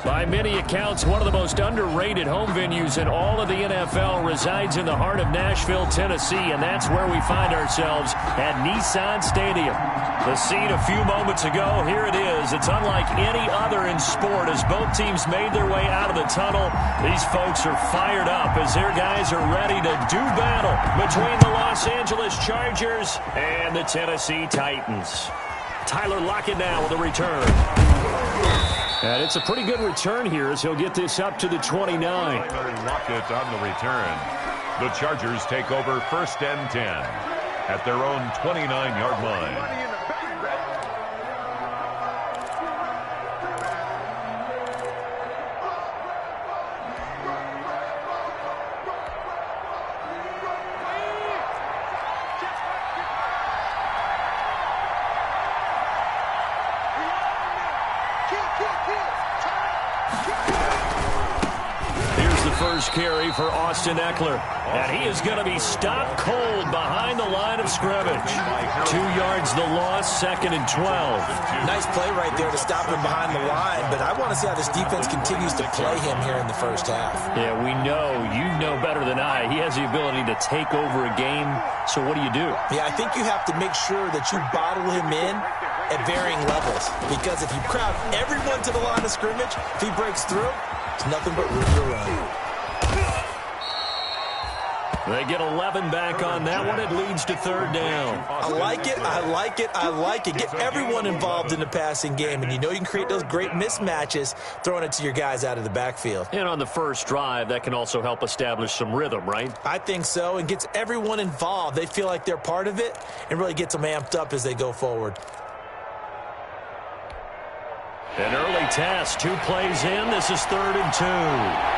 By many accounts, one of the most underrated home venues in all of the NFL resides in the heart of Nashville, Tennessee, and that's where we find ourselves at Nissan Stadium. The scene a few moments ago, here it is. It's unlike any other in sport as both teams made their way out of the tunnel. These folks are fired up as their guys are ready to do battle between the Los Angeles Chargers and the Tennessee Titans. Tyler Lockett now with a return. And it's a pretty good return here as he'll get this up to the 29. Tyler Lockett on the return. The Chargers take over 1st and 10 at their own 29-yard line. First carry for Austin Eckler. And he is going to be stopped cold behind the line of scrimmage. 2 yards the loss, 2nd and 12. Nice play right there to stop him behind the line, but I want to see how this defense continues to play him here in the first half. Yeah, we know. You know better than I. He has the ability to take over a game, so what do you do? Yeah, I think you have to make sure that you bottle him in at varying levels, because if you crowd everyone to the line of scrimmage, if he breaks through, it's nothing but room to run. They get 11 back on that one. It leads to 3rd down. I like it. I like it. I like it. Get everyone involved in the passing game, and you know you can create those great mismatches throwing it to your guys out of the backfield. And on the first drive, that can also help establish some rhythm, right? I think so, and gets everyone involved. They feel like they're part of it and really gets them amped up as they go forward. An early test, 2 plays in. This is 3rd and 2.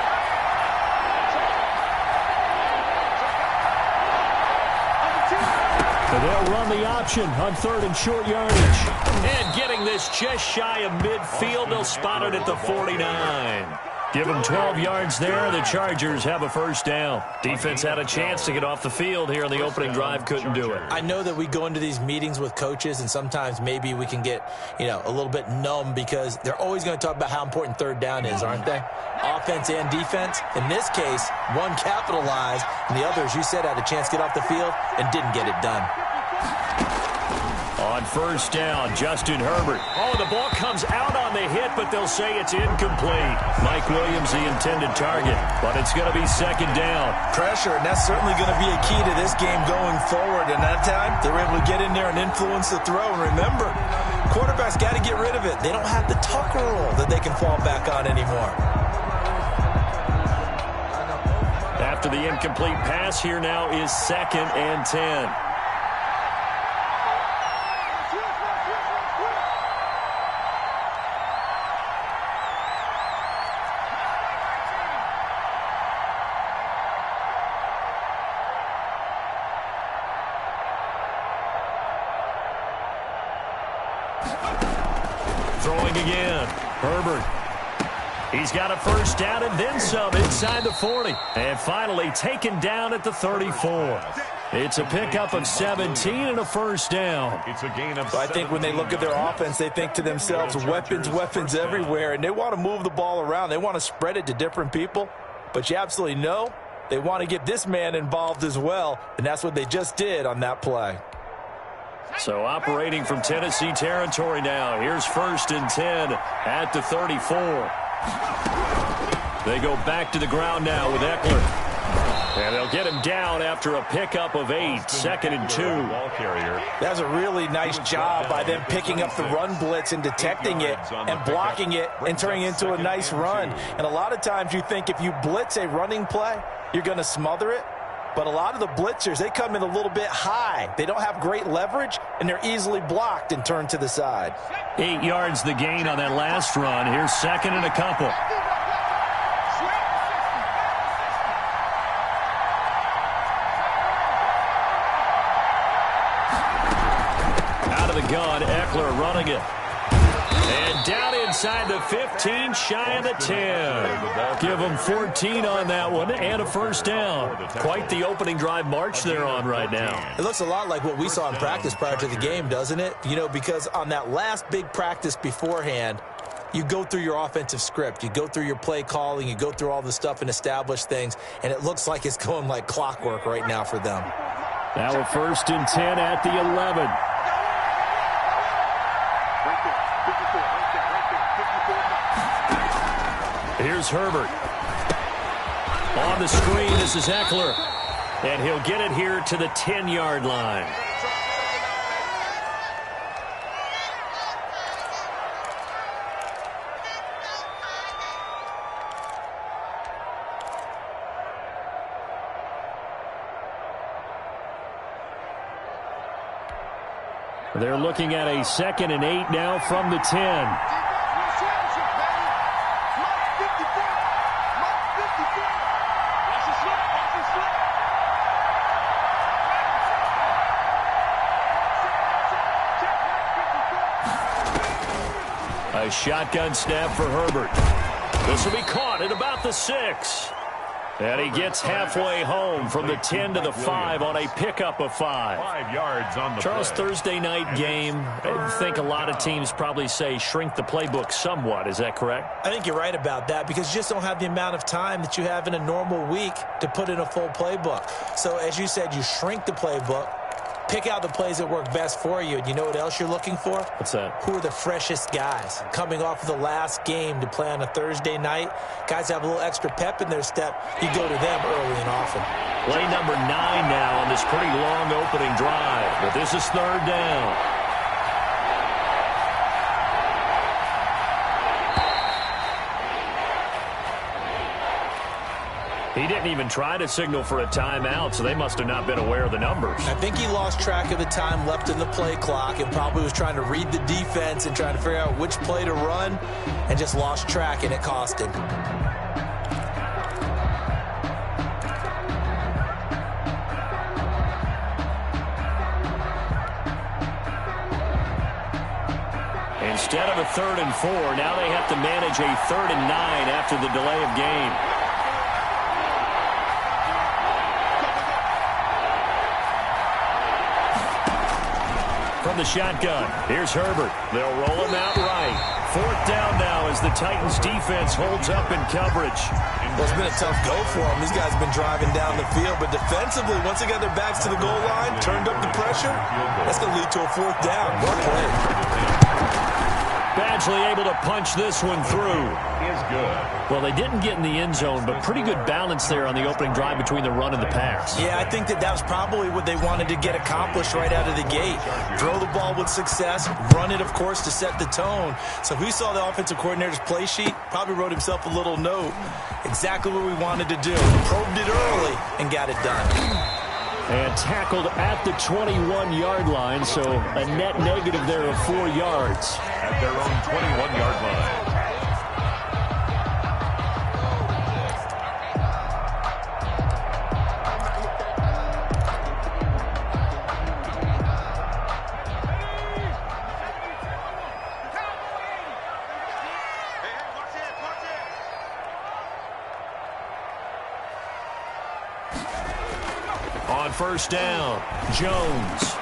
They'll run the option on 3rd and short yardage. And getting this just shy of midfield, they'll spot it at the 49. Give them 12 yards there. The Chargers have a 1st down. Defense had a chance to get off the field here on the opening drive. Couldn't do it. I know that we go into these meetings with coaches, and sometimes maybe we can get, a little bit numb because they're always going to talk about how important 3rd down is, aren't they? Offense and defense. In this case, one capitalized, and the others, you said, had a chance to get off the field and didn't get it done. On 1st down, Justin Herbert. Oh, the ball comes out on the hit, but they'll say it's incomplete. Mike Williams, the intended target, but it's going to be 2nd down. Pressure, and that's certainly going to be a key to this game going forward. And that time, they were able to get in there and influence the throw. And remember, quarterbacks got to get rid of it. They don't have the tucker roll that they can fall back on anymore. After the incomplete pass, here now is 2nd and 10. Throwing again. Herbert. He's got a 1st down and then some inside the 40. And finally taken down at the 34. It's a pickup of 17 and a 1st down. It's a gain of 7. I think when they look at their offense, they think to themselves, weapons everywhere. And they want to move the ball around. They want to spread it to different people. But you absolutely know they want to get this man involved as well. And that's what they just did on that play. So operating from Tennessee territory now. Here's 1st and 10 at the 34. They go back to the ground now with Eckler. And they'll get him down after a pickup of 8. 2nd and 2. That's a really nice job by them picking up the run blitz and detecting it and blocking it and turning it into a nice run. And a lot of times you think if you blitz a running play, you're going to smother it. But a lot of the blitzers, they come in a little bit high. They don't have great leverage, and they're easily blocked and turned to the side. 8 yards the gain on that last run. Here's 2nd and a couple. Out of the gun, Eckler running it. And down inside the 15, shy of the 10. Give them 14 on that one and a 1st down. Quite the opening drive march they're on right now. It looks a lot like what we saw in practice prior to the game, doesn't it? Because on that last big practice beforehand, you go through your offensive script. You go through your play calling. You go through all the stuff and establish things, and it looks like it's going like clockwork right now for them. Now a 1st and 10 at the 11. Here's Herbert. On the screen, this is Eckler. And he'll get it here to the 10-yard line. They're looking at a 2nd and 8 now from the 10. A shotgun snap for Herbert. This will be caught at about the 6. And he gets halfway home from the 10 to the 5 on a pickup of 5. 5 yards on the Charles, play. Thursday night game, I think a lot of teams probably say shrink the playbook somewhat. Is that correct? I think you're right about that because you just don't have the amount of time that you have in a normal week to put in a full playbook. So as you said, you shrink the playbook, pick out the plays that work best for you. And you know what else you're looking for? What's that? Who are the freshest guys coming off of the last game to play on a Thursday night? Guys have a little extra pep in their step. You go to them early and often. Play number 9 now on this pretty long opening drive. But this is 3rd down. He didn't even try to signal for a timeout, so they must have not been aware of the numbers. I think he lost track of the time left in the play clock and probably was trying to read the defense and trying to figure out which play to run and just lost track, and it cost him. Instead of a 3rd and 4, now they have to manage a 3rd and 9 after the delay of game. From the shotgun, here's Herbert. They'll roll him out right. 4th down now as the Titans defense holds up in coverage. Well, it's been a tough go for them. These guys have been driving down the field, but defensively, once they got their backs to the goal line, turned up the pressure, that's going to lead to a 4th down. Well played. Badgley able to punch this one through. Is good. Well, they didn't get in the end zone, but pretty good balance there on the opening drive between the run and the pass. Yeah, I think that was probably what they wanted to get accomplished right out of the gate. Throw the ball with success, run it, of course, to set the tone. So if we saw the offensive coordinator's play sheet, probably wrote himself a little note. Exactly what we wanted to do. Probed it early and got it done. And tackled at the 21-yard line, so a net negative there of 4 yards. At their own 21-yard line. On 1st down, Jones.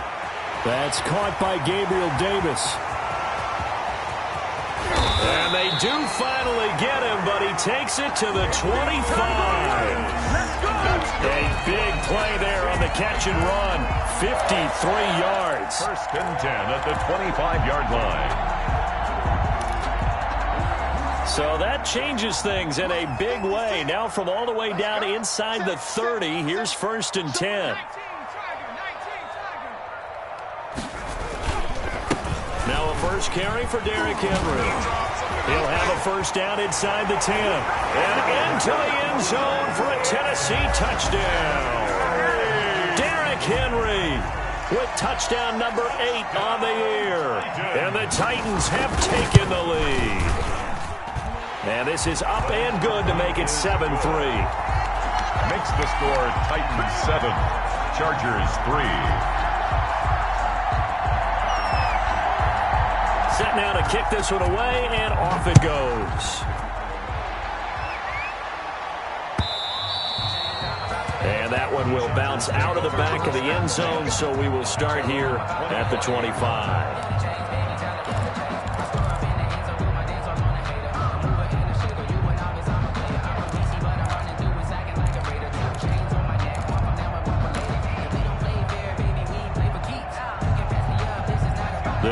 That's caught by Gabriel Davis. And they do finally get him, but he takes it to the 25. A big play there on the catch and run. 53 yards. 1st and 10 at the 25-yard line. So that changes things in a big way. Now from all the way down inside the 30, here's 1st and 10. Now a first carry for Derrick Henry. He'll have a 1st down inside the 10. And into the end zone for a Tennessee touchdown. Derrick Henry with touchdown number 8 on the year. And the Titans have taken the lead. And this is up and good to make it 7-3. Makes the score Titans 7, Chargers 3. Set now to kick this one away, and off it goes. And that one will bounce out of the back of the end zone, so we will start here at the 25.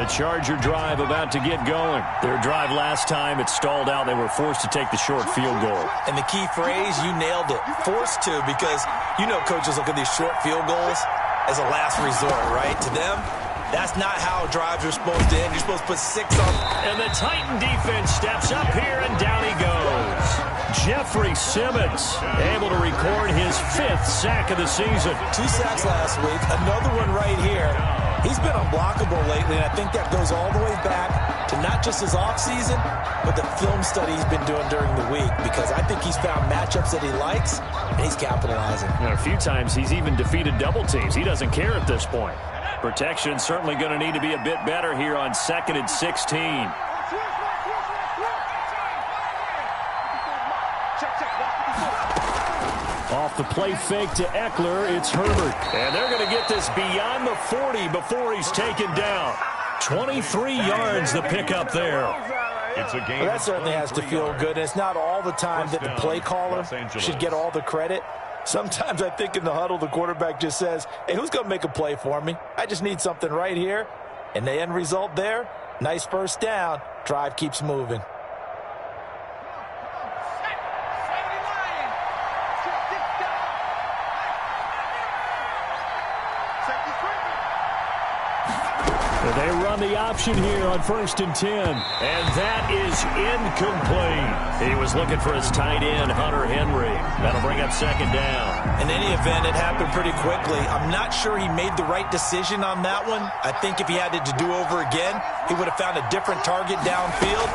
Charger drive about to get going. Their drive last time, it stalled out. They were forced to take the short field goal. And the key phrase, you nailed it, forced to, because you know coaches look at these short field goals as a last resort, right? To them, that's not how drives are supposed to end. You're supposed to put 6 on. And the Titan defense steps up here, and down he goes. Jeffrey Simmons able to record his 5th sack of the season. 2 sacks last week, another one right here. He's been unblockable lately, and I think that goes all the way back to not just his offseason, but the film study he's been doing during the week, because I think he's found matchups that he likes, and he's capitalizing. A few times he's even defeated double teams. He doesn't care at this point. Protection certainly going to need to be a bit better here on 2nd and 16. Off the play fake to Eckler, it's Herbert. And they're going to get this beyond the 40 before he's taken down. 23 yards the pickup there. It's a game. Well, that certainly has to feel good. And it's not all the time that the play caller should get all the credit. Sometimes I think in the huddle, the quarterback just says, hey, who's going to make a play for me? I just need something right here. And the end result there, nice first down. Drive keeps moving. They run the option here on 1st and 10. And that is incomplete. He was looking for his tight end, Hunter Henry. That'll bring up 2nd down. In any event, it happened pretty quickly. I'm not sure he made the right decision on that one. I think if he had it to do over again, he would have found a different target downfield.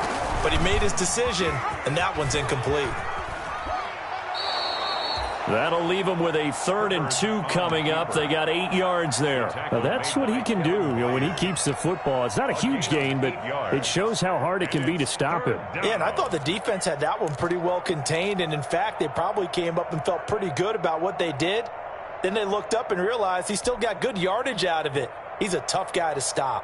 But he made his decision, and that one's incomplete. That'll leave them with a 3rd and 2 coming up. They got 8 yards there. Now that's what he can do, when he keeps the football. It's not a huge gain, but it shows how hard it can be to stop him. Yeah, and I thought the defense had that one pretty well contained. And, in fact, they probably came up and felt pretty good about what they did. Then they looked up and realized he still got good yardage out of it. He's a tough guy to stop.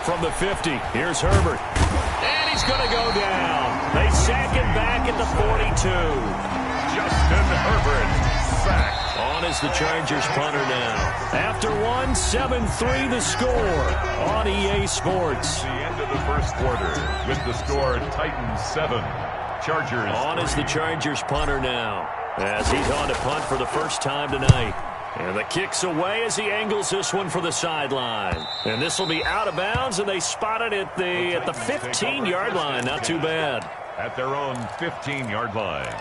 From the 50, here's Herbert. And he's going to go down. They sack him back at the 42. Justin Herbert sacked. On is the Chargers punter now. After one, 7-3 the score on EA Sports. The end of the first quarter with the score Titans 7, Chargers. On is the Chargers punter now as he's on to punt for the first time tonight. And the kick's away as he angles this one for the sideline. And this will be out of bounds, and they spot it at the 15-yard line. Not too bad. At their own 15-yard line.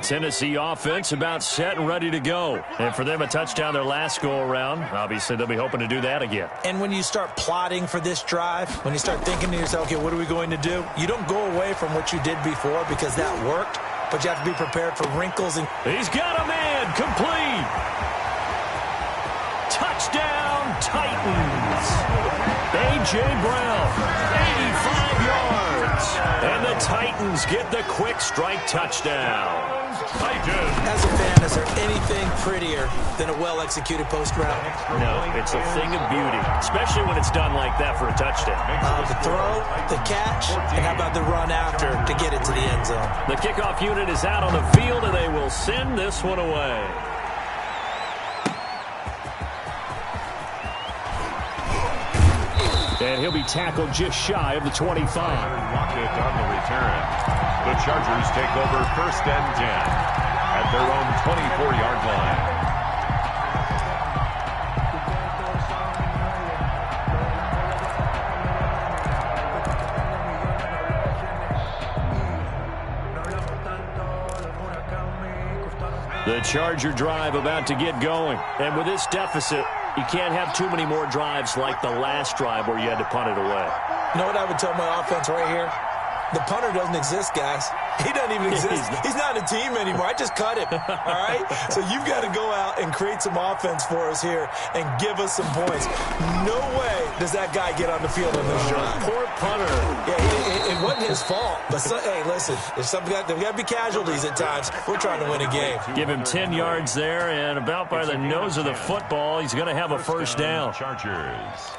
Tennessee offense about set and ready to go. And for them, a touchdown their last go-around. Obviously, they'll be hoping to do that again. And when you start plotting for this drive, when you start thinking to yourself, okay, what are we going to do? You don't go away from what you did before because that worked, but you have to be prepared for wrinkles. And he's got a man, complete. Touchdown, Titans. A.J. Brown, 85 yards. And the Titans get the quick strike touchdown. As a fan, is there anything prettier than a well-executed post route? No, it's a thing of beauty, especially when it's done like that for a touchdown. The throw, the catch, and how about the run after to get it to the end zone? The kickoff unit is out on the field, and they will send this one away. And he'll be tackled just shy of the 25. Rocket on the return. The Chargers take over 1st and 10 at their own 24-yard line. The Charger drive about to get going. And with this deficit, you can't have too many more drives like the last drive where you had to punt it away. You know what I would tell my offense right here? The punter doesn't exist, guys. He doesn't even exist. He's not in a team anymore. I just cut him, all right? So you've got to go out and create some offense for us here and give us some points. No way does that guy get on the field on this drive. Poor punter. Yeah, it wasn't his fault. But, hey, listen, there's got to be casualties at times. We're trying to win a game. Give him 10 yards there, and about by the nose of the football, he's going to have a first down. Chargers.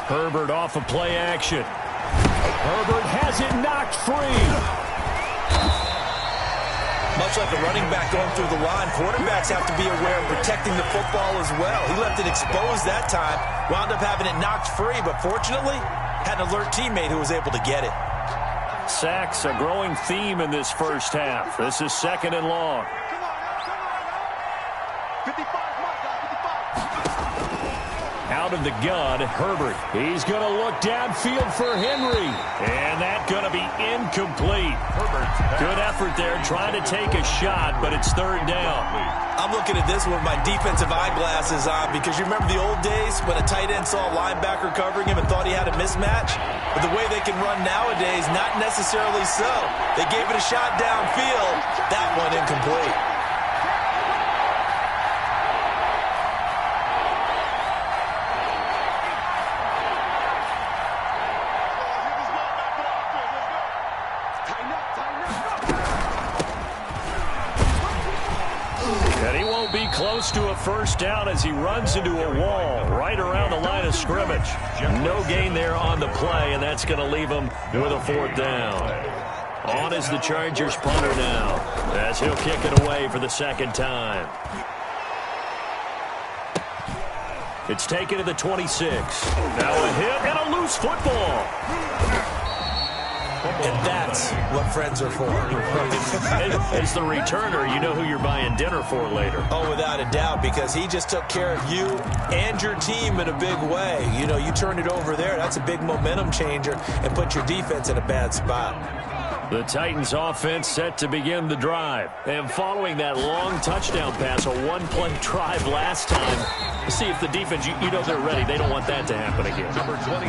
Herbert off of play action. Herbert has it knocked free. Much like a running back going through the line, quarterbacks have to be aware of protecting the football as well. He left it exposed that time, wound up having it knocked free, but fortunately, had an alert teammate who was able to get it. Sacks, a growing theme in this first half. This is 2nd and long. Out of the gun, Herbert. He's going to look downfield for Henry. And that's going to be incomplete. Good effort there, trying to take a shot, but it's 3rd down. I'm looking at this with my defensive eyeglasses on because you remember the old days when a tight end saw a linebacker covering him and thought he had a mismatch? But the way they can run nowadays, not necessarily so. They gave it a shot downfield. That one incomplete. Close to a first down as he runs into a wall right around the line of scrimmage. No gain there on the play, and that's going to leave him with a 4th down. On is the Chargers punter now as he'll kick it away for the 2nd time. It's taken to the 26. Now a hit and a loose football. And that's what friends are for. As the returner, you know who you're buying dinner for later. Oh, without a doubt, because he just took care of you and your team in a big way. You know, you turn it over there, that's a big momentum changer and put your defense in a bad spot. The Titans offense set to begin the drive. And following that long touchdown pass, a one-play drive last time, see if the defense, you know they're ready. They don't want that to happen again.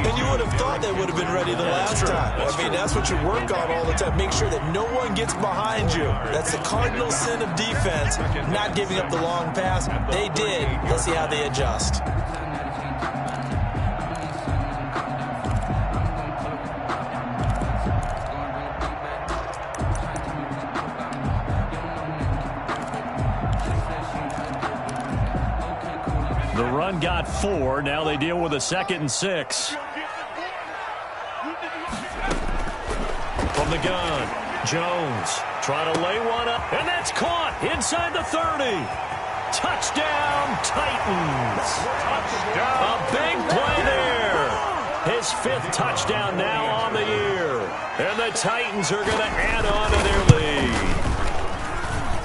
And you would have thought they would have been ready the last time. I mean, that's what you work on all the time. Make sure that no one gets behind you. That's the cardinal sin of defense, not giving up the long pass. They did. Let's see how they adjust. The run got 4. Now they deal with a 2nd and 6. From the gun, Jones trying to lay one up, and that's caught inside the 30. Touchdown, Titans. A big play there. His 5th touchdown now on the year. And the Titans are going to add on to their lead.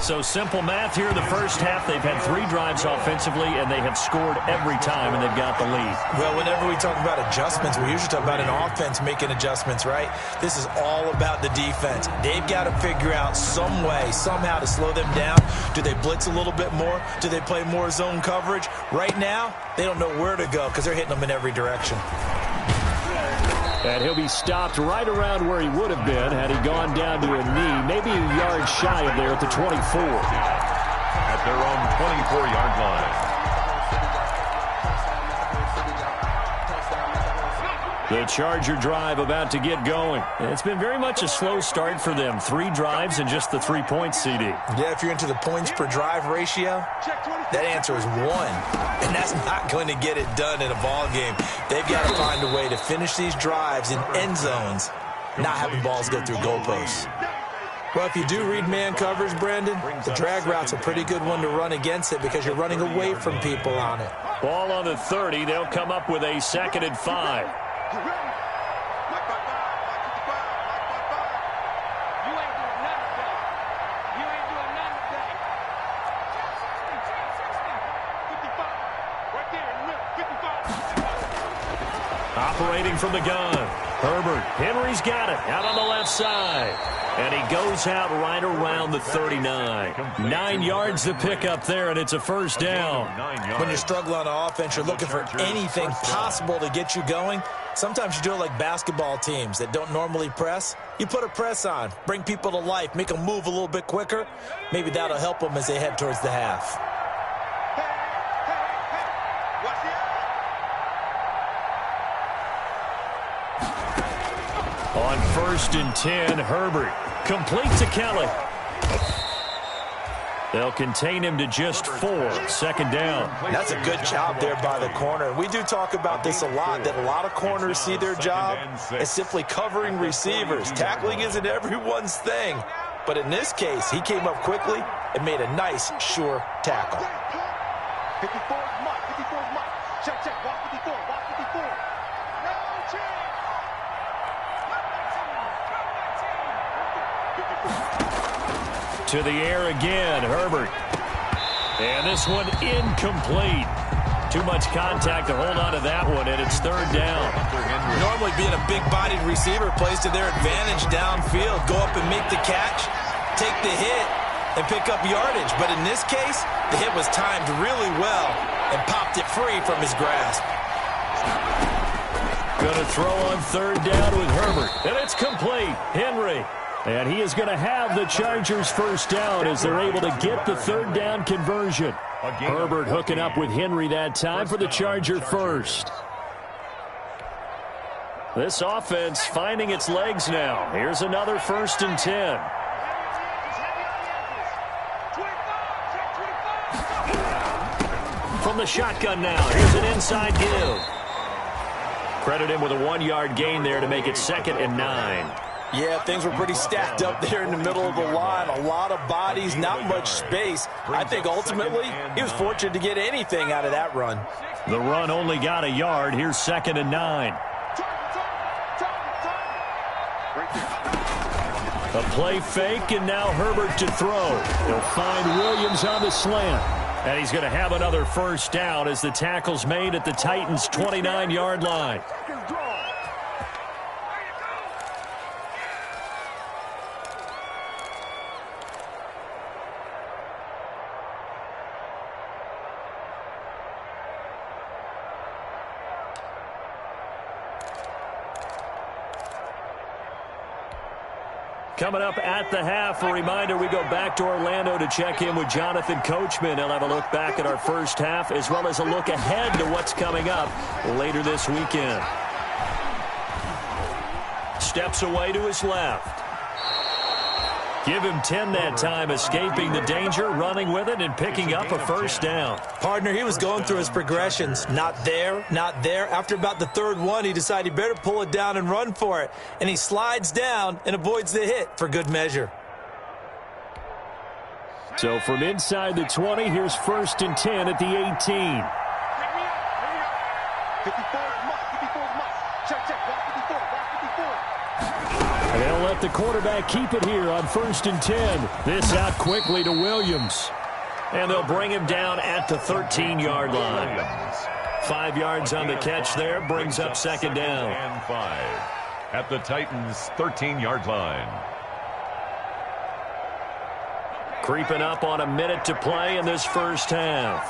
So simple math here in the first half. They've had 3 drives offensively, and they have scored every time, and they've got the lead. Well, whenever we talk about adjustments, we usually talk about an offense making adjustments, right? This is all about the defense. They've got to figure out some way, somehow to slow them down. Do they blitz a little bit more? Do they play more zone coverage? Right now, they don't know where to go because they're hitting them in every direction. And he'll be stopped right around where he would have been had he gone down to a knee, maybe a yard shy of there at the 24. At their own 24-yard line. The Charger drive about to get going. It's been very much a slow start for them. 3 drives and just the 3 points, CD. Yeah, if you're into the points per drive ratio, that answer is 1. And that's not going to get it done in a ball game. They've got to find a way to finish these drives in end zones, not having balls go through goalposts. Well, if you do read man coverage, Brandon, the drag route's a pretty good one to run against it because you're running away from people on it. Ball on the 30. They'll come up with a 2nd and 5. Operating from the gun. Herbert. Henry's got it. Out on the left side. And he goes out right around the 39. 9 yards to pick up there, and it's a first down. When you're struggling on offense, you're looking for anything possible to get you going. Sometimes you do it like basketball teams that don't normally press. You put a press on, bring people to life, make them move a little bit quicker. Maybe that'll help them as they head towards the half. On 1st and 10, Herbert complete to Kelly. They'll contain him to just 4. Second down. That's a good job there by the corner. We do talk about this a lot, that a lot of corners see their job as simply covering receivers. Tackling isn't everyone's thing. But in this case, he came up quickly and made a nice, sure tackle. 54 is Mike. 54 is Mike. Check, check. Walk 54. Walk 54. No change. To the air again, Herbert. And this one incomplete. Too much contact to hold on to that one, and it's 3rd down. Normally being a big-bodied receiver plays to their advantage downfield. Go up and make the catch, take the hit, and pick up yardage. But in this case, the hit was timed really well and popped it free from his grasp. Going to throw on 3rd down with Herbert. And it's complete. Henry. And he is going to have the Chargers first down as they're able to get the 3rd down conversion. Herbert hooking up with Henry that time for the Charger first. This offense finding its legs now. Here's another 1st and 10. From the shotgun now. Here's an inside give. Credit him with a 1-yard gain there to make it 2nd and 9. Yeah, things were pretty stacked up there in the middle of the line. A lot of bodies, not much space. I think ultimately he was fortunate to get anything out of that run. The run only got a yard. Here's 2nd and 9. A play fake, and now Herbert to throw. He'll find Williams on the slant. And he's going to have another first down as the tackle's made at the Titans' 29-yard line. Coming up at the half, a reminder, we go back to Orlando to check in with Jonathan Coachman. He'll have a look back at our first half as well as a look ahead to what's coming up later this weekend. Steps away to his left. Give him 10 that time, escaping the danger, running with it, and picking up a first down. Partner, he was going through his progressions. Not there, not there. After about the 3rd one, he decided he better pull it down and run for it. And he slides down and avoids the hit for good measure. So from inside the 20, here's 1st and 10 at the 18. 54 is Mike. 54 is Mike. Check, check. Walk 54. Walk 54. And they'll let the quarterback keep it here on 1st and 10. This out quickly to Williams. And they'll bring him down at the 13-yard line. 5 yards on the catch there, brings up 2nd down. And 5 at the Titans' 13-yard line. Creeping up on a minute to play in this first half.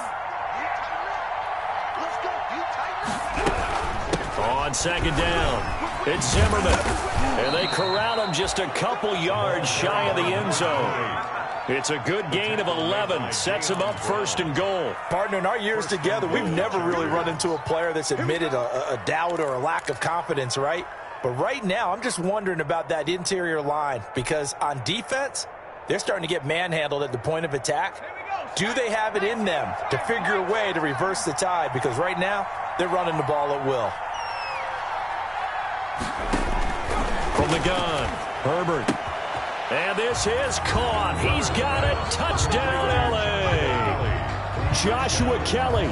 On 2nd down, it's Zimmerman. And they corral him just a couple yards shy of the end zone. It's a good gain of 11. Sets him up 1st and goal. Partner, in our years together, we've never really run into a player that's admitted a doubt or a lack of confidence, right? But right now, I'm just wondering about that interior line because on defense, they're starting to get manhandled at the point of attack. Do they have it in them to figure a way to reverse the tide? Because right now, they're running the ball at will. From the gun, Herbert. And this is caught. He's got it. Touchdown, L.A. Joshua Kelly,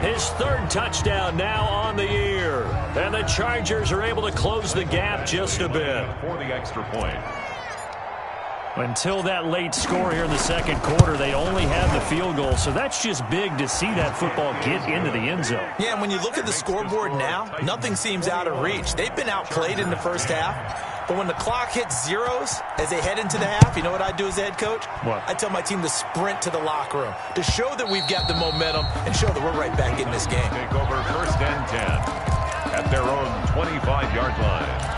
his 3rd touchdown now on the year. And the Chargers are able to close the gap just a bit. For the extra point. Until that late score here in the second quarter, they only had the field goal, so that's just big to see that football get into the end zone. Yeah, and when you look at the scoreboard now, nothing seems out of reach. They've been outplayed in the first half, but when the clock hits zeros as they head into the half, you know what I do as the head coach? What? I tell my team to sprint to the locker room to show that we've got the momentum and show that we're right back in this game. Take over first and 10 at their own 25-yard line.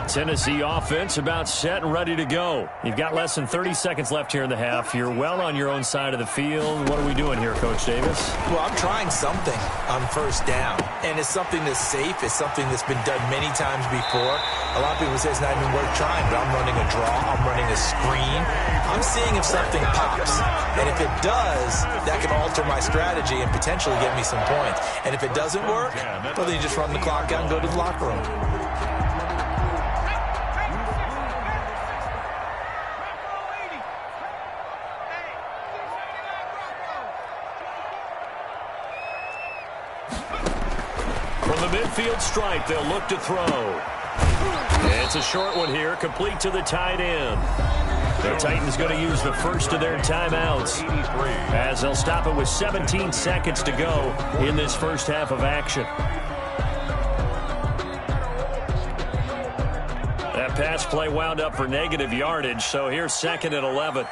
Tennessee offense about set and ready to go. You've got less than 30 seconds left here in the half. You're well on your own side of the field. What are we doing here, Coach Davis? Well, I'm trying something on first down, and it's something that's safe. It's something that's been done many times before. A lot of people say it's not even worth trying, but I'm running a draw. I'm running a screen. I'm seeing if something pops, and if it does, that can alter my strategy and potentially get me some points. And if it doesn't work, well, then you just run the clock out and go to the locker room. Midfield stripe, they'll look to throw. It's a short one here, complete to the tight end. The Titans going to use the first of their timeouts as they'll stop it with 17 seconds to go in this first half of action. That pass play wound up for negative yardage, so here's second and 11.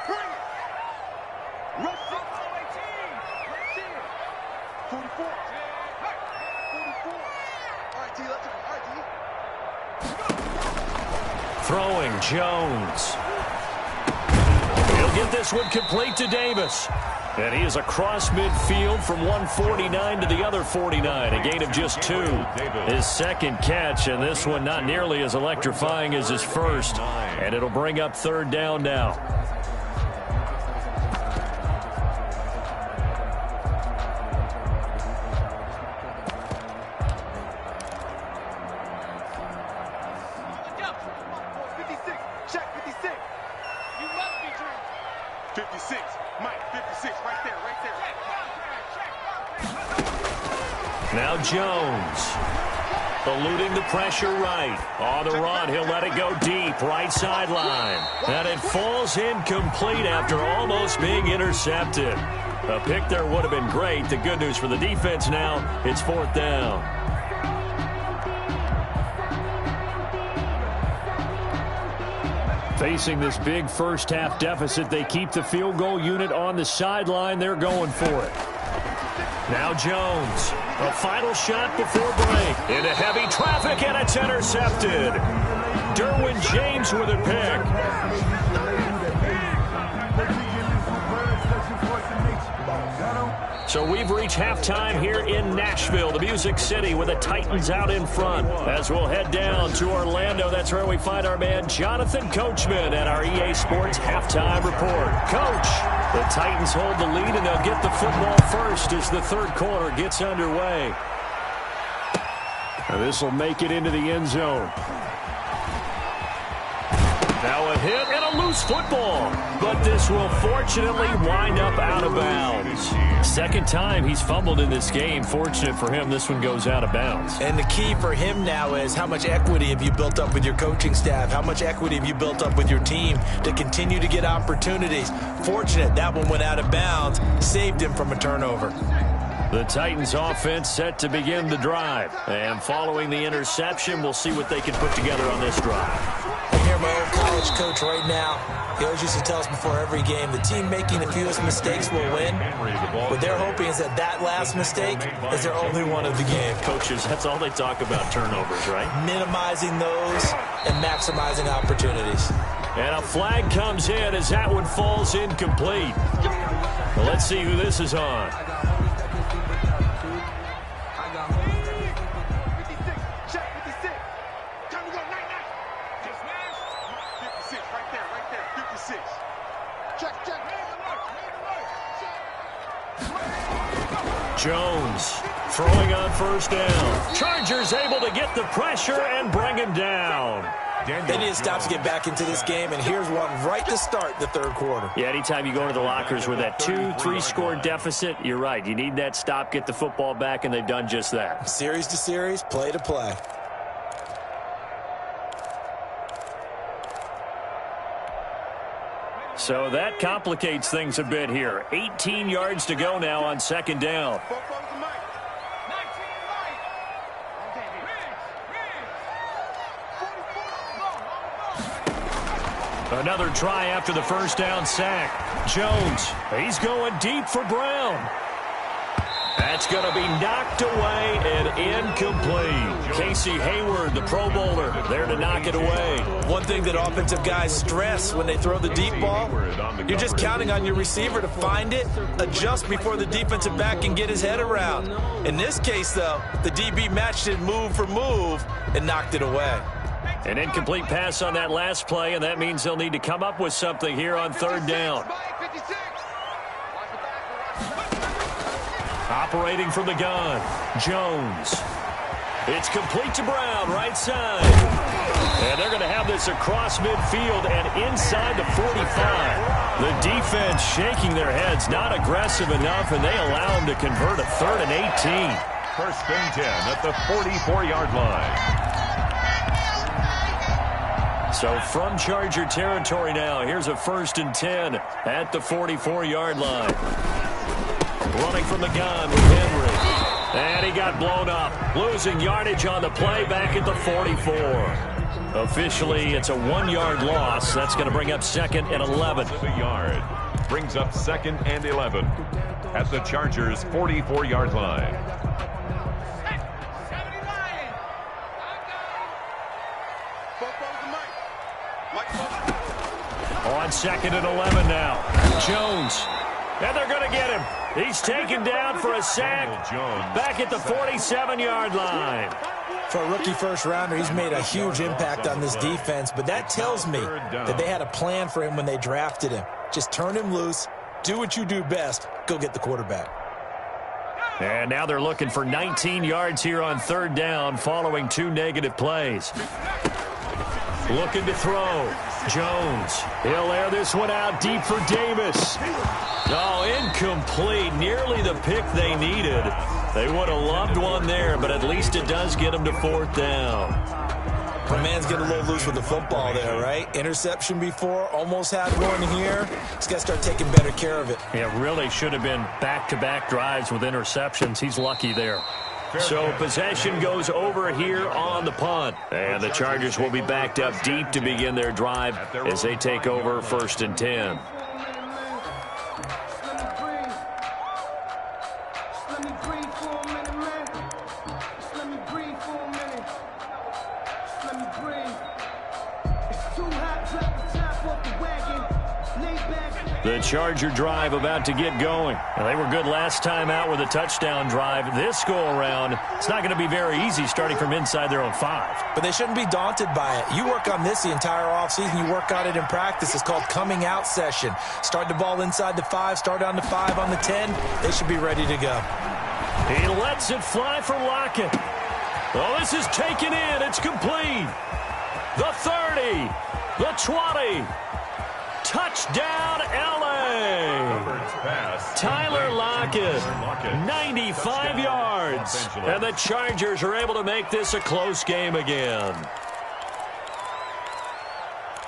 Throwing, Jones. He'll get this one complete to Davis. And he is across midfield from 149 to the other 49. A gain of just 2. His second catch, and this one not nearly as electrifying as his first. And it'll bring up third down now. Now Jones, eluding the pressure right. On the run, he'll let it go deep, right sideline. And it falls incomplete after almost being intercepted. A pick there would have been great. The good news for the defense now, it's fourth down. Facing this big first half deficit, they keep the field goal unit on the sideline. They're going for it. Now Jones, a final shot before break. Into heavy traffic, and it's intercepted. Derwin James with a pick. So we've reached halftime here in Nashville, the Music City, with the Titans out in front. As we'll head down to Orlando, that's where we find our man Jonathan Coachman at our EA Sports Halftime Report. Coach, the Titans hold the lead, and they'll get the football first as the third quarter gets underway. This will make it into the end zone. Now a hit and a loose football, but this will fortunately wind up out of bounds. Second time he's fumbled in this game. Fortunate for him, this one goes out of bounds. And the key for him now is how much equity have you built up with your coaching staff? How much equity have you built up with your team to continue to get opportunities? Fortunate that one went out of bounds, saved him from a turnover. The Titans offense set to begin the drive. And following the interception, we'll see what they can put together on this drive. I hear my old college coach right now. He always used to tell us before every game, the team making the fewest mistakes will win. What they're hoping is that that last mistake is their only one of the game. Coaches, that's all they talk about, turnovers, right? Minimizing those and maximizing opportunities. And a flag comes in as that one falls incomplete. Well, let's see who this is on. Jones throwing on first down. Chargers able to get the pressure and bring him down. They need to stop to get back into this game, and here's one right to start the third quarter. Yeah, anytime you go into the lockers with that 2-3 score deficit, you're right. You need that stop, get the football back, and they've done just that. Series to series, play to play. So that complicates things a bit here. 18 yards to go now on second down. Another try after the first down sack. Jones, he's going deep for Brown. That's going to be knocked away and incomplete. Casey Hayward, the Pro Bowler, there to knock it away. One thing that offensive guys stress when they throw the deep ball, you're just counting on your receiver to find it, adjust before the defensive back can get his head around. In this case, though, the DB matched it move for move and knocked it away. An incomplete pass on that last play, and that means they'll need to come up with something here on third down. Operating from the gun, Jones. It's complete to Brown, right side. And they're going to have this across midfield and inside the 45. The defense shaking their heads, not aggressive enough, and they allow them to convert a 3rd and 18. First and 10 at the 44-yard line. So from Charger territory now, here's a 1st and 10 at the 44-yard line. Running from the gun with Henry. And he got blown up. Losing yardage on the play back at the 44. Officially, it's a 1-yard loss. That's going to bring up 2nd and 11. A yard. Brings up 2nd and 11 at the Chargers' 44-yard line. On 2nd and 11 now. Jones. And they're going to get him. He's taken down for a sack back at the 47-yard line. For a rookie first-rounder, he's made a huge impact on this defense, but that tells me that they had a plan for him when they drafted him. Just turn him loose, do what you do best, go get the quarterback. And now they're looking for 19 yards here on third down following 2 negative plays. Looking to throw. Jones. He'll air this one out deep for Davis. Oh, incomplete. Nearly the pick they needed. They would have loved one there, but at least it does get them to 4th down. The man's getting a little loose with the football there, right? Interception before, almost had one here. He's got to start taking better care of it. Yeah, really should have been back-to-back drives with interceptions. He's lucky there. So possession goes over here on the punt. And the Chargers will be backed up deep to begin their drive as they take over 1st and 10. The Charger drive about to get going. Well, they were good last time out with a touchdown drive. This go-around, it's not going to be very easy starting from inside their own 5. But they shouldn't be daunted by it. You work on this the entire offseason. You work on it in practice. It's called coming out session. Start the ball inside the 5, start on the 5, on the 10. They should be ready to go. He lets it fly for Lockett. Oh, this is taken in. It's complete. The 30, the 20. Touchdown, L.A. Tyler Lockett, 95 yards. And the Chargers are able to make this a close game again.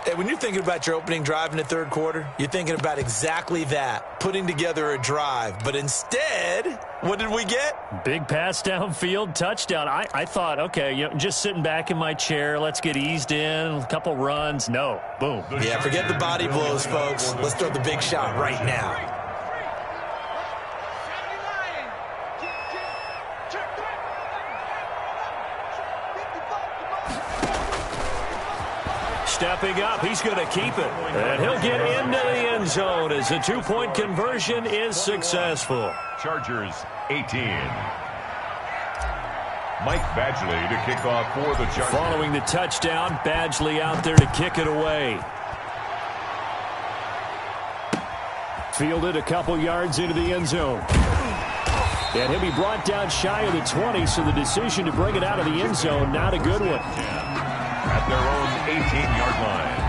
Hey, when you're thinking about your opening drive in the third quarter, you're thinking about exactly that, putting together a drive. But instead, what did we get? Big pass downfield, touchdown. I thought, okay, just sitting back in my chair, let's get eased in, a couple runs. No, boom. Yeah, forget the body blows, folks. Let's throw the big shot right now. Stepping up, he's going to keep it. And he'll get into the end zone as the 2-point conversion is successful. Chargers 18. Mike Badgley to kick off for the Chargers. Following the touchdown, Badgley out there to kick it away. Fielded a couple yards into the end zone. And he'll be brought down shy of the 20, so the decision to bring it out of the end zone, not a good one. at their own 18-yard line.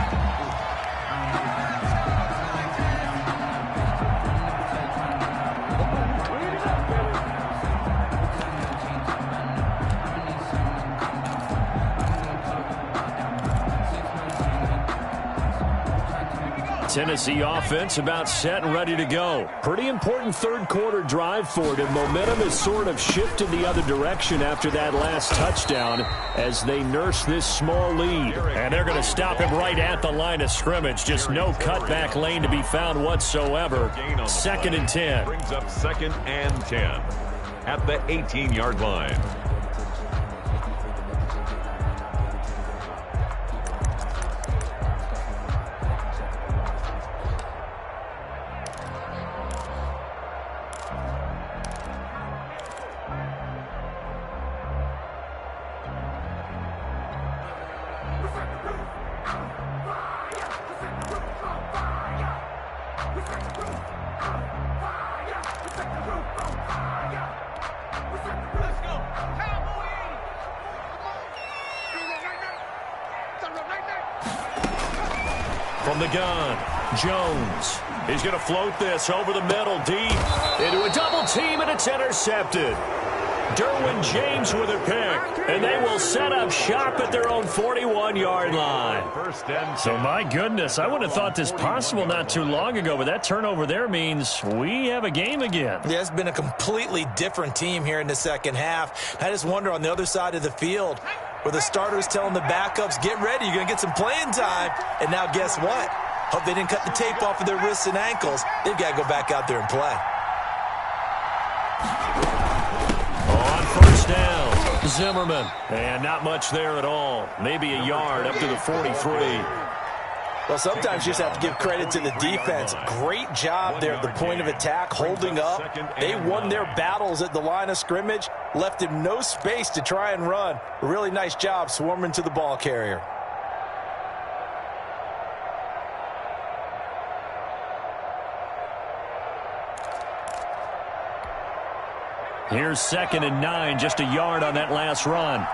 Tennessee offense about set and ready to go. Pretty important third-quarter drive for them. Momentum has sort of shifted the other direction after that last touchdown as they nurse this small lead. And they're going to stop him right at the line of scrimmage. Just no cutback lane to be found whatsoever. 2nd and 10. Brings up 2nd and 10 at the 18-yard line. From the gun, Jones. He's going to float this over the middle, deep, into a double team, and it's intercepted. Derwin James with a pick, and they will set up shop at their own 41-yard line. So, my goodness, I wouldn't have thought this possible not too long ago, but that turnover there means we have a game again. Yeah, it's been a completely different team here in the second half. I just wonder on the other side of the field where the starters telling the backups, get ready, you're going to get some playing time. And now guess what? Hope they didn't cut the tape off of their wrists and ankles. They've got to go back out there and play. First down, Zimmerman. And not much there at all. Maybe a yard up to the 43. Well, sometimes you just have to give credit to the defense. Great job there at the point of attack, holding up. They won their battles at the line of scrimmage, left him no space to try and run. A really nice job swarming to the ball carrier. Here's 2nd and 9, just a yard on that last run. Right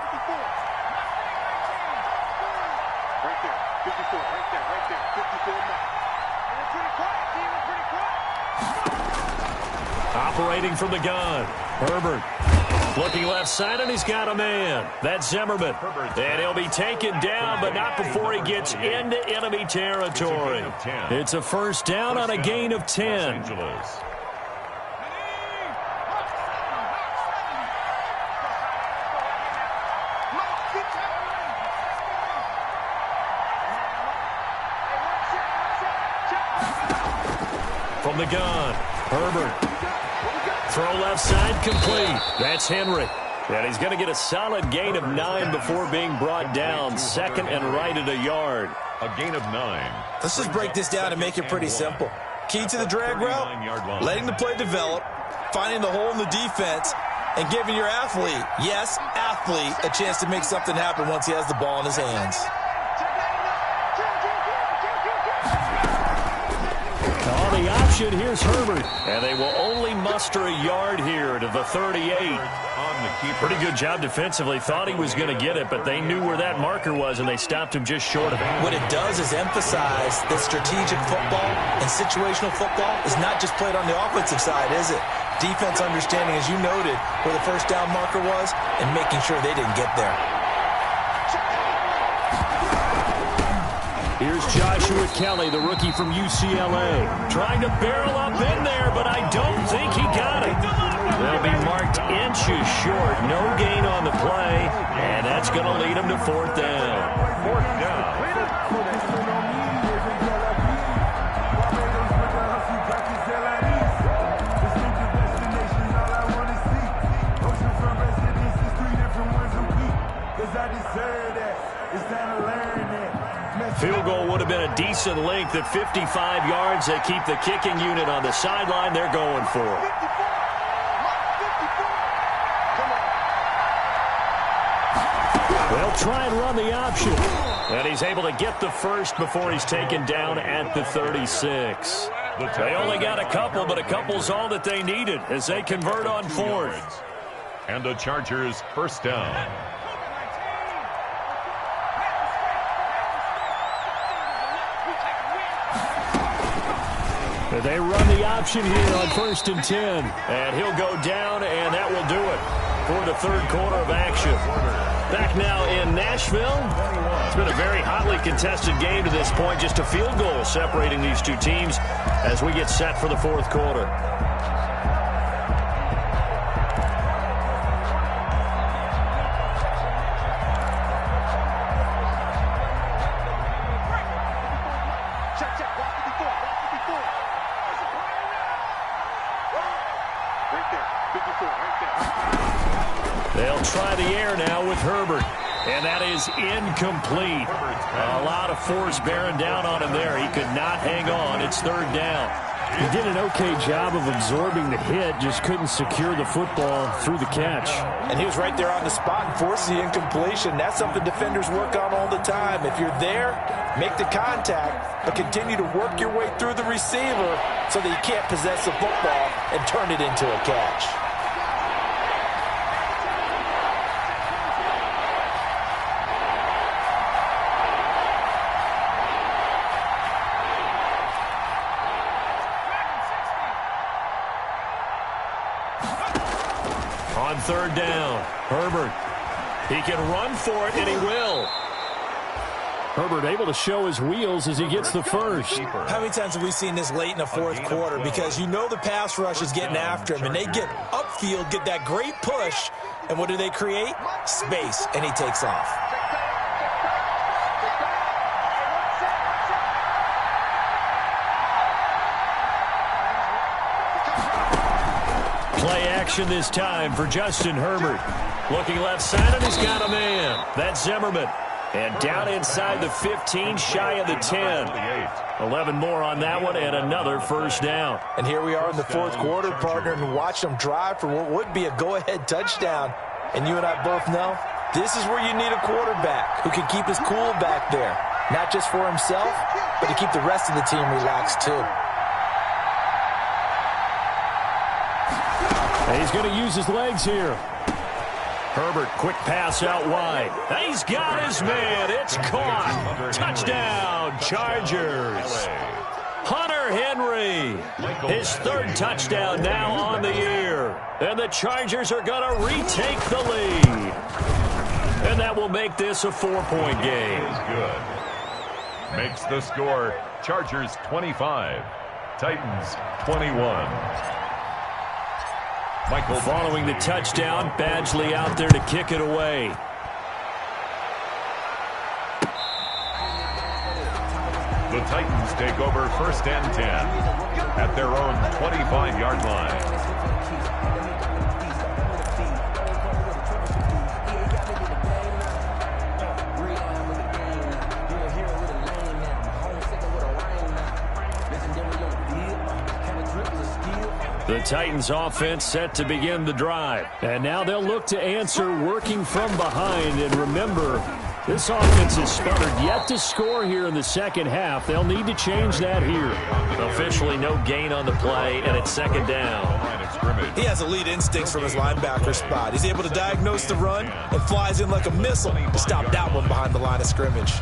there, 54, right there, 54 mark. Operating from the gun, Herbert. Looking left side, and he's got a man. That's Zimmerman. And he'll be taken down, but not before he gets into enemy territory. It's a first down on a gain of 10. From the gun, Herbert. Throw left side, complete. That's Henry. And he's going to get a solid gain of 9 before being brought down. 2nd and right at a yard. A gain of 9. Let's just break this down and make it pretty simple. Key to the drag route, letting the play develop, finding the hole in the defense, and giving your athlete, yes, athlete, a chance to make something happen once he has the ball in his hands. On the option, here's Herbert. And they will only muster a yard here to the 38. Pretty good job defensively. Thought he was going to get it, but they knew where that marker was, and they stopped him just short of it. What it does is emphasize that strategic football and situational football is not just played on the offensive side, is it? Defense understanding, as you noted, where the first down marker was and making sure they didn't get there. Here's Joshua Kelly, the rookie from UCLA. Trying to barrel up in there, but I don't think he got it. They'll be marked inches short. No gain on the play, and that's going to lead them to 4th down. 4th down. Field goal would have been a decent length at 55 yards. They keep the kicking unit on the sideline. They're going for it. They'll try and run the option. And he's able to get the first before he's taken down at the 36. They only got a couple, but a couple's all that they needed as they convert on 4th. And the Chargers first down. They run the option here on 1st and 10. And he'll go down, and that will do it for the third quarter of action. Back now in Nashville. It's been a very hotly contested game to this point. Just a field goal separating these two teams as we get set for the fourth quarter. They'll try the air now with Herbert. And that is incomplete. A lot of force bearing down on him there. He could not hang on. It's third down. He did an okay job of absorbing the hit, just couldn't secure the football through the catch. And he was right there on the spot and forced the incompletion. That's something defenders work on all the time. If you're there, make the contact, but continue to work your way through the receiver so that you can't possess the football and turn it into a catch. On third down, Herbert. He can run for it, and he will. Herbert able to show his wheels as he gets the first. How many times have we seen this late in the fourth quarter? Because you know the pass rush is getting after him, and they get upfield, get that great push, and what do they create? Space, and he takes off. Play action this time for Justin Herbert. Looking left side, and he's got a man. That's Zimmerman. And down inside the 15, shy of the 10. 11 more on that one, and another first down. And here we are in the fourth quarter, partner, and watch them drive for what would be a go-ahead touchdown. And you and I both know this is where you need a quarterback who can keep his cool back there. Not just for himself, but to keep the rest of the team relaxed, too. And he's going to use his legs here. Herbert, quick pass out wide. He's got his man. It's caught. Touchdown, Chargers. Hunter Henry, his third touchdown now on the year. And the Chargers are going to retake the lead. And that will make this a 4-point game. Good. Makes the score Chargers 25, Titans 21. Michael following the touchdown, Badgley out there to kick it away. The Titans take over 1st and 10 at their own 25-yard line. The Titans offense set to begin the drive. And now they'll look to answer working from behind. And remember, this offense has sputtered yet to score here in the second half. They'll need to change that here. Officially no gain on the play, and it's second down. He has elite instincts from his linebacker spot. He's able to diagnose the run and flies in like a missile to stop that one behind the line of scrimmage.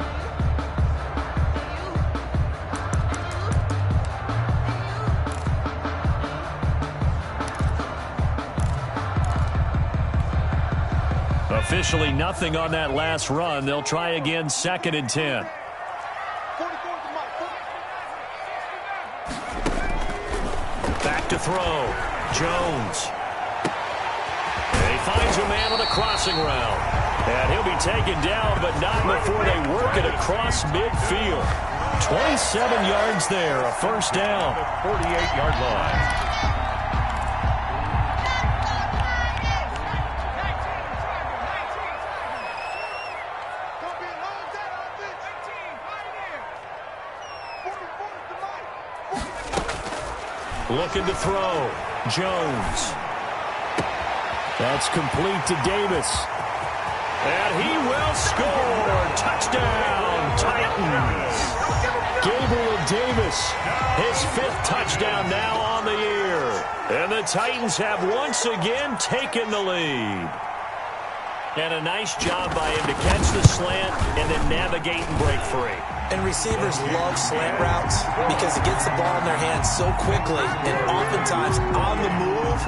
Officially nothing on that last run. They'll try again, 2nd and 10. Back to throw. Jones. And he finds a man on a crossing route. And he'll be taken down, but not before they work it across midfield. 27 yards there, a first down. 48-yard line. Looking to throw. Jones. That's complete to Davis. And he will score. Touchdown, Titans. Gabriel Davis. His 5th touchdown now on the year. And the Titans have once again taken the lead. And a nice job by him to catch the slant and then navigate and break free. And receivers love slant routes because it gets the ball in their hands so quickly and oftentimes on the move.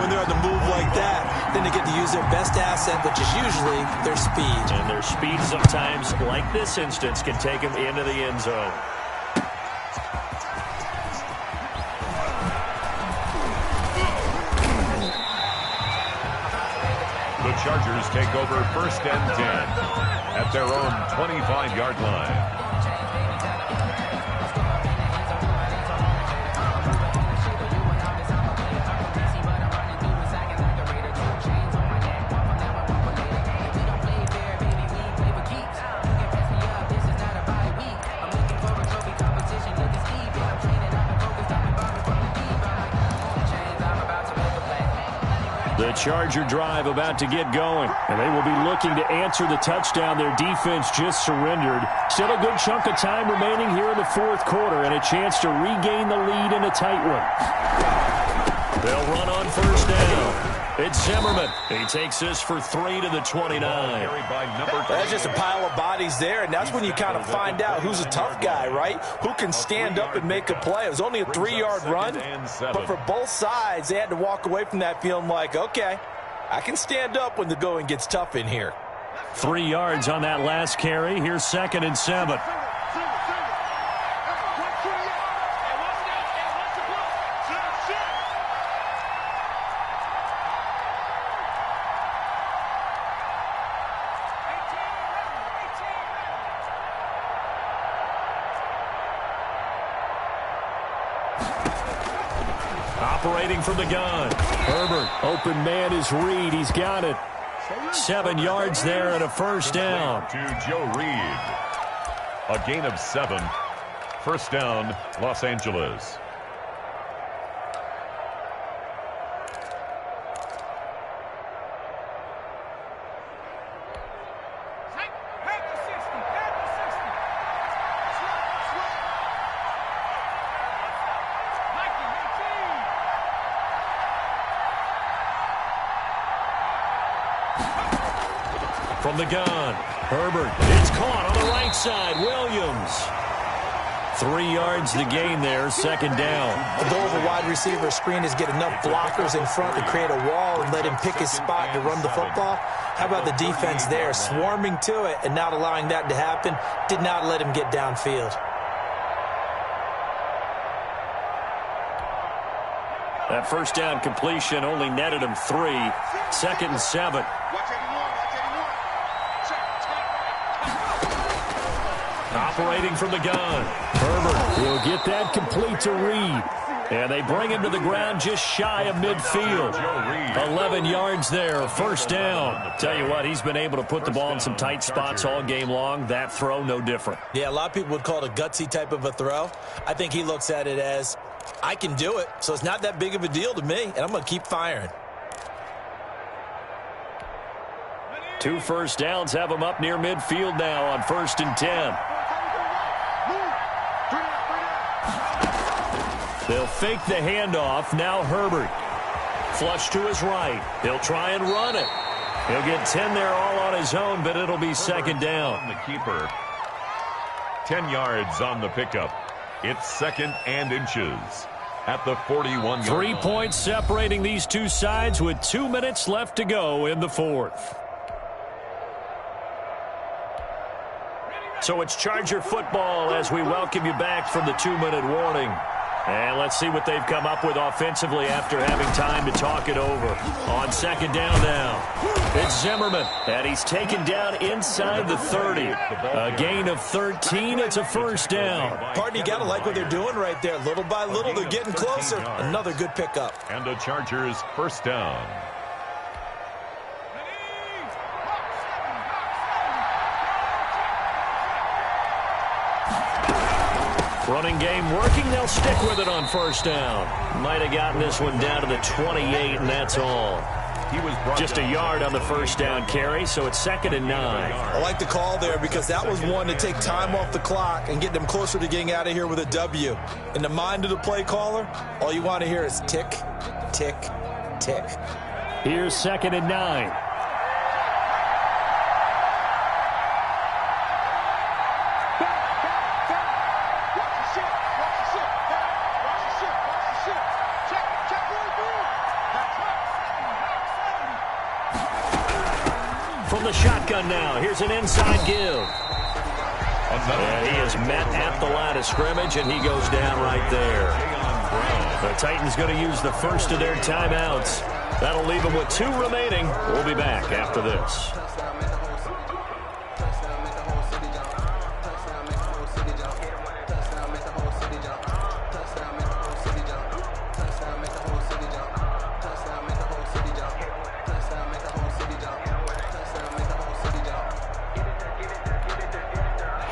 When they're on the move like that, then they get to use their best asset, which is usually their speed. And their speed sometimes, like this instance, can take them into the end zone. The Chargers take over 1st and 10 at their own 25-yard line. The Charger drive about to get going, and they will be looking to answer the touchdown their defense just surrendered. Still a good chunk of time remaining here in the fourth quarter and a chance to regain the lead in a tight one. They'll run on 1st down. It's Zimmerman. He takes this for 3 to the 29. That's just a pile of bodies there, and that's when you kind of find out who's a tough guy, right? Who can stand up and make a play. It was only a 3-yard run, but for both sides, they had to walk away from that feeling like, okay, I can stand up when the going gets tough in here. 3 yards on that last carry. Here's 2nd and 7. Operating from the gun. Herbert, open man is Reed. He's got it. 7 yards there and a 1st down. To Joe Reed. A gain of 7. 1st down, Los Angeles. From the gun, Herbert. It's caught on the right side. Williams. 3 yards the gain there, 2nd down. The goal of a wide receiver screen is get enough blockers in front to create a wall and let him pick his spot to run the football. How about the defense there, swarming to it and not allowing that to happen? Did not let him get downfield. That 1st down completion only netted him 3. 2nd and 7. Operating from the gun. Herbert will get that complete to Reed. And they bring him to the ground just shy of midfield. 11 yards there, 1st down. Tell you what, he's been able to put the ball in some tight spots all game long. That throw, no different. Yeah, a lot of people would call it a gutsy type of a throw. I think he looks at it as, I can do it, so it's not that big of a deal to me, and I'm going to keep firing. 2 1st downs have him up near midfield now on 1st and 10. They'll fake the handoff. Now Herbert. Flush to his right. He'll try and run it. He'll get 10 there all on his own, but it'll be 2nd down. The keeper. 10 yards on the pickup. It's 2nd and inches at the 41-yard 3 points separating these two sides with 2 minutes left to go in the 4th. So it's Charger football as we welcome you back from the 2-minute warning. And let's see what they've come up with offensively after having time to talk it over. On 2nd down now, it's Zimmerman, and he's taken down inside the 30. A gain of 13. It's a 1st down. Pardon, you got to like what they're doing right there. Little by little, they're getting closer. Another good pickup. And the Chargers 1st down. Running game working. They'll stick with it on 1st down. Might have gotten this one down to the 28, and that's all. He was just a yard on the 1st down carry, so it's 2nd and 9. I like the call there because that was one to take time off the clock and get them closer to getting out of here with a W. In the mind of the play caller, all you want to hear is tick, tick, tick. Here's 2nd and 9. the shotgun now. Here's an inside give. And he is met at the line of scrimmage, and he goes down right there. The Titans going to use the first of their timeouts. That'll leave them with 2 remaining. We'll be back after this.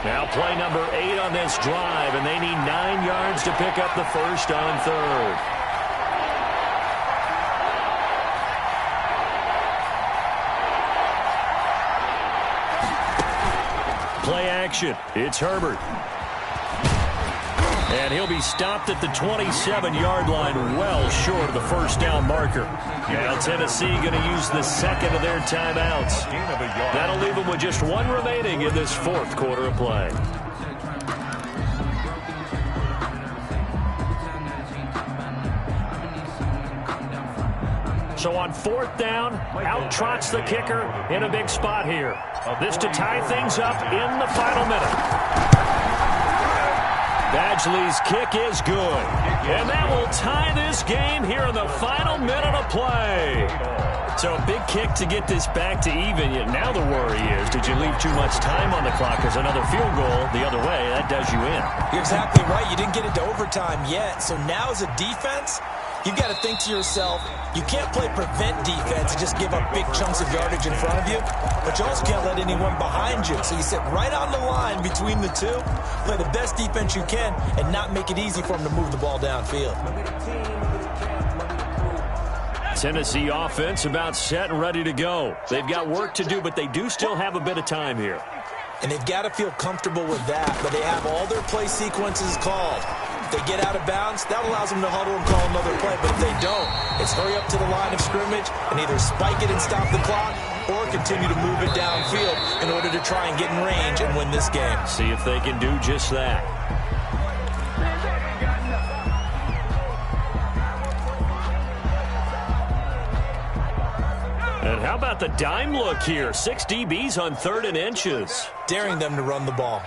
Now play number 8 on this drive, and they need 9 yards to pick up the first on 3rd. Play action. It's Herbert. And he'll be stopped at the 27-yard line, well short of the first down marker. Now Tennessee going to use the second of their timeouts. That'll leave them with just 1 remaining in this 4th quarter of play. So on 4th down, out trots the kicker in a big spot here. This to tie things up in the final minute. Badgley's kick is good. And that will tie this game here in the final minute of play. So a big kick to get this back to even. Yet now the worry is, did you leave too much time on the clock? Because another field goal the other way, that does you in. You're exactly right. You didn't get into overtime yet. So now as a defense, you've got to think to yourself, you can't play prevent defense and just give up big chunks of yardage in front of you, but you also can't let anyone behind you. So you sit right on the line between the two, play the best defense you can, and not make it easy for them to move the ball downfield. Tennessee offense about set and ready to go. They've got work to do, but they do still have a bit of time here. And they've got to feel comfortable with that, but they have all their play sequences called. If they get out of bounds, that allows them to huddle and call another play. But if they don't, it's hurry up to the line of scrimmage and either spike it and stop the clock or continue to move it downfield in order to try and get in range and win this game. See if they can do just that. And how about the dime look here? 6 DBs on 3rd and inches. Daring them to run the ball.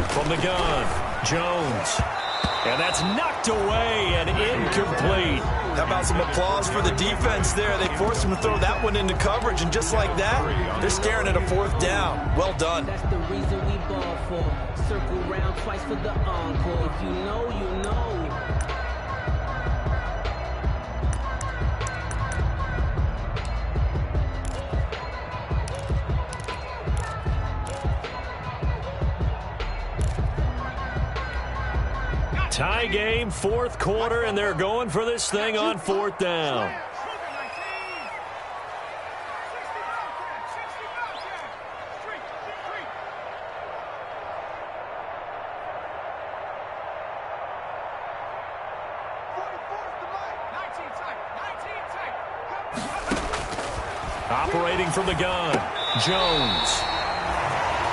From the gun, Jones. And that's knocked away and incomplete. How about some applause for the defense there? They forced him to throw that one into coverage, and just like that, they're staring at a 4th down. Well done. That's the reason we ball for. Circle round twice for the encore. If you know, you know. Tie game, 4th quarter, and they're going for this thing on 4th down. Operating from the gun, Jones.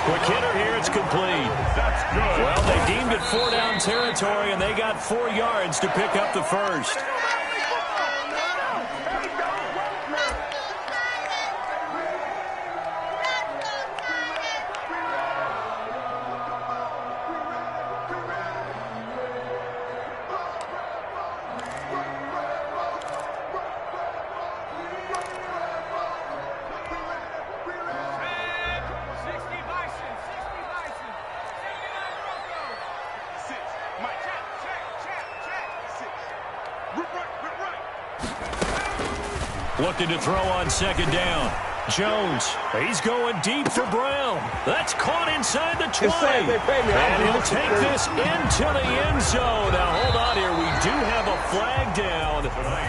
Quick hitter here, it's complete. That's good. Well, they deemed it 4-down territory, and they got 4 yards to pick up the first. Looking to throw on 2nd down. Jones, he's going deep for Brown. That's caught inside the 20. And he'll take this into the end zone. Now, hold on here. We do have a flag down.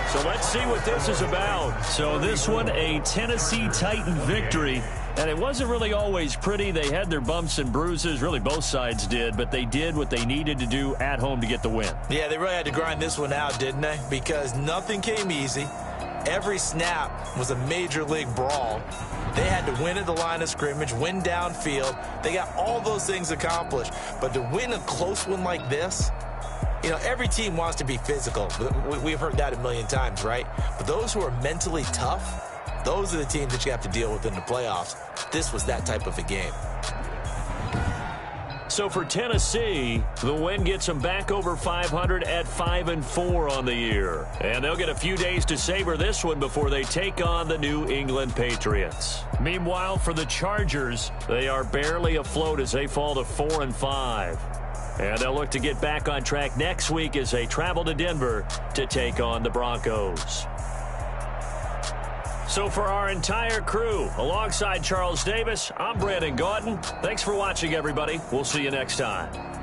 So let's see what this is about. So this one, a Tennessee Titan victory. And it wasn't really always pretty. They had their bumps and bruises. Really, both sides did. But they did what they needed to do at home to get the win. Yeah, they really had to grind this one out, didn't they? Because nothing came easy. Every snap was a major league brawl. They had to win at the line of scrimmage, win downfield. They got all those things accomplished. But to win a close one like this, You know, every team wants to be physical. We've heard that a million times, right? But those who are mentally tough, those are the teams that you have to deal with in the playoffs. This was that type of a game. So for Tennessee, the win gets them back over 500 at 5-4 on the year. And they'll get a few days to savor this one before they take on the New England Patriots. Meanwhile, for the Chargers, they are barely afloat as they fall to 4-5. And they'll look to get back on track next week as they travel to Denver to take on the Broncos. So for our entire crew, alongside Charles Davis, I'm Brandon Gaudin. Thanks for watching, everybody. We'll see you next time.